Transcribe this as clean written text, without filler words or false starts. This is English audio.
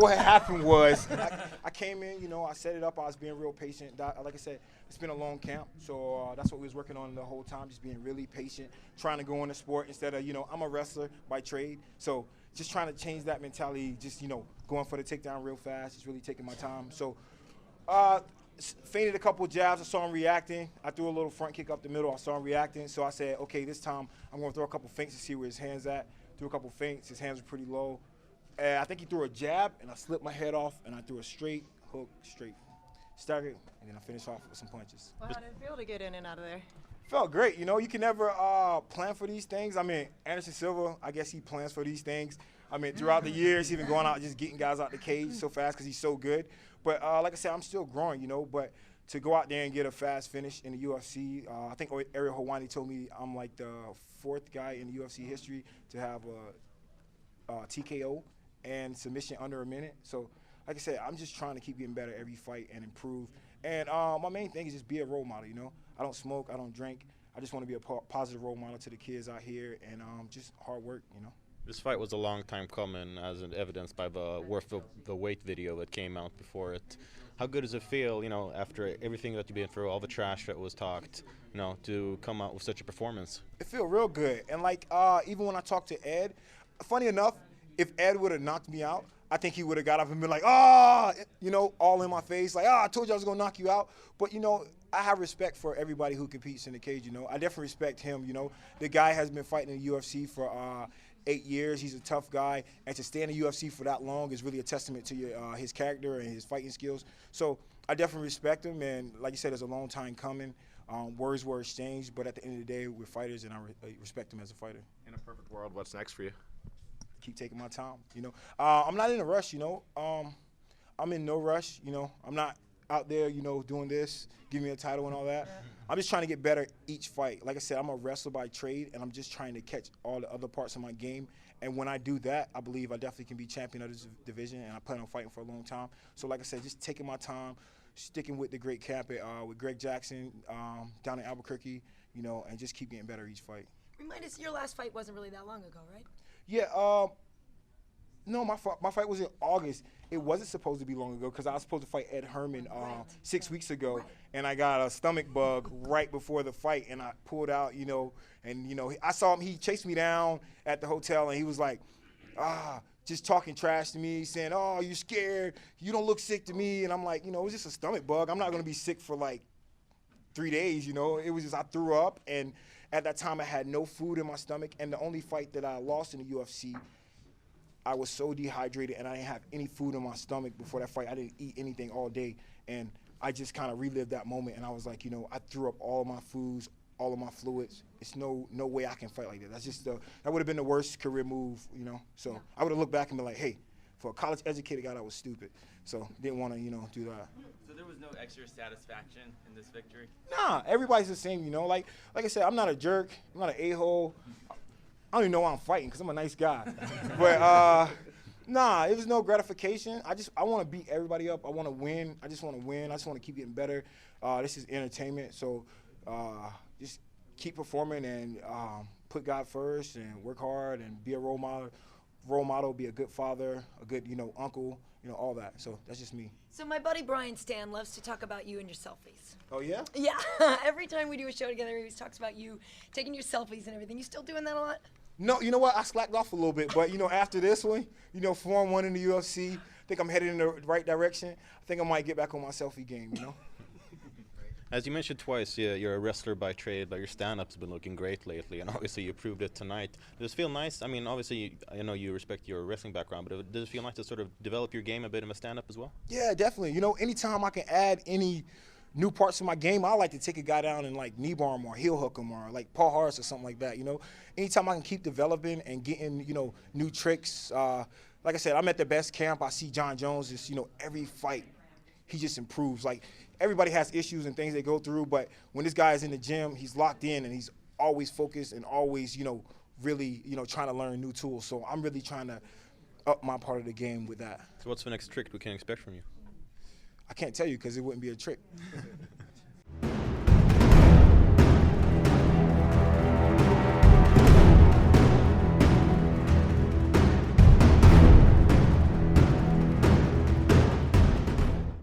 what had happened was I came in, I set it up. I was being real patient. Like I said, it's been a long camp, so that's what we was working on the whole time, just being really patient, trying to go in the sport instead of, I'm a wrestler by trade, so just trying to change that mentality, just, going for the takedown real fast, just really taking my time. So feinted a couple of jabs. I saw him reacting. I threw a little front kick up the middle. I saw him reacting, so I said, okay, this time I'm going to throw a couple feints to see where his hand's at. Threw a couple feints. His hands were pretty low. I think he threw a jab, and I slipped my head off, and I threw a straight hook, straight staggered, and then I finished off with some punches. Well, how did it feel to get in and out of there? Felt great. You can never plan for these things. I mean, Anderson Silva, I guess he plans for these things. I mean, throughout the years, he's been going out just getting guys out the cage so fast because he's so good. But like I said, I'm still growing, but to go out there and get a fast finish in the UFC, I think Ariel Helwani told me I'm like the 4th guy in the UFC history to have a TKO and submission under a minute. So, like I said, I'm just trying to keep getting better every fight and improve. And my main thing is just be a role model, I don't smoke, I don't drink. I just want to be a positive role model to the kids out here and just hard work, This fight was a long time coming, as evidenced by the worth of the weight video that came out before it. How good does it feel, after everything that you've been through, all the trash that was talked, to come out with such a performance? It feels real good. And like even when I talked to Ed, funny enough, if Ed would have knocked me out, I think he would have got up and been like, all in my face, like, I told you I was going to knock you out. But, I have respect for everybody who competes in the cage, I definitely respect him, The guy has been fighting in the UFC for 8 years. He's a tough guy. And to stay in the UFC for that long is really a testament to his character and his fighting skills. So I definitely respect him. And like you said, it's a long time coming. Words were exchanged. But at the end of the day, we're fighters, and I respect him as a fighter. In a perfect world, what's next for you? Keep taking my time, I'm not in a rush, I'm in no rush, I'm not out there, doing this, give me a title and all that. I'm just trying to get better each fight. Like I said, I'm a wrestler by trade, and I'm just trying to catch all the other parts of my game. And when I do that, I believe I definitely can be champion of this division, and I plan on fighting for a long time. So like I said, just taking my time, sticking with the great camp with Greg Jackson down in Albuquerque, and just keep getting better each fight. Remind us, your last fight wasn't really that long ago, right? Yeah, no, my fight was in August. It wasn't supposed to be long ago because I was supposed to fight Ed Herman 6 weeks ago, and I got a stomach bug right before the fight, and I pulled out, and I saw him. He chased me down at the hotel, and he was like, just talking trash to me, saying, "Oh, you're scared. You don't look sick to me." And I'm like, it was just a stomach bug. I'm not gonna be sick for like 3 days, It was just I threw up, and at that time I had no food in my stomach, and the only fight that I lost in the UFC, I was so dehydrated and I didn't have any food in my stomach before that fight. I didn't eat anything all day, and I just kind of relived that moment, and I was like, I threw up all of my foods, all of my fluids. It's no way I can fight like that. That's just that would have been the worst career move, So I would have looked back and been like, hey, for a college-educated guy, that was stupid. So didn't want to, do that. So there was no extra satisfaction in this victory? Nah, everybody's the same, Like I said, I'm not a jerk. I'm not an a-hole. I don't even know why I'm fighting because I'm a nice guy. But, nah, it was no gratification. I want to beat everybody up. I want to win. I just want to win. I just want to keep getting better. This is entertainment. So just keep performing and put God first and work hard and be a role model, be a good father, a good, uncle, all that. So that's just me. So my buddy Brian Stan loves to talk about you and your selfies. Oh, yeah? Yeah. Every time we do a show together, he always talks about you taking your selfies and everything. You still doing that a lot? No, you know what? I slacked off a little bit. But, after this one, Form 1 in the UFC, I think I'm headed in the right direction. I think I might get back on my selfie game, As you mentioned twice, you're a wrestler by trade, but your stand-up's been looking great lately, and obviously you proved it tonight. Does it feel nice? I mean, obviously, I know you respect your wrestling background, but does it feel nice to sort of develop your game a bit in a stand-up as well? Yeah, definitely. Anytime I can add any new parts of my game, I like to take a guy down and like knee bar him or heel hook him or like Paul Harris or something like that, Anytime I can keep developing and getting, new tricks. Like I said, I'm at the best camp. I see John Jones just, every fight, he just improves. Like, everybody has issues and things they go through, but when this guy is in the gym, he's locked in and he's always focused and always, really, trying to learn new tools. So I'm really trying to up my part of the game with that. So what's the next trick we can expect from you? I can't tell you because it wouldn't be a trick.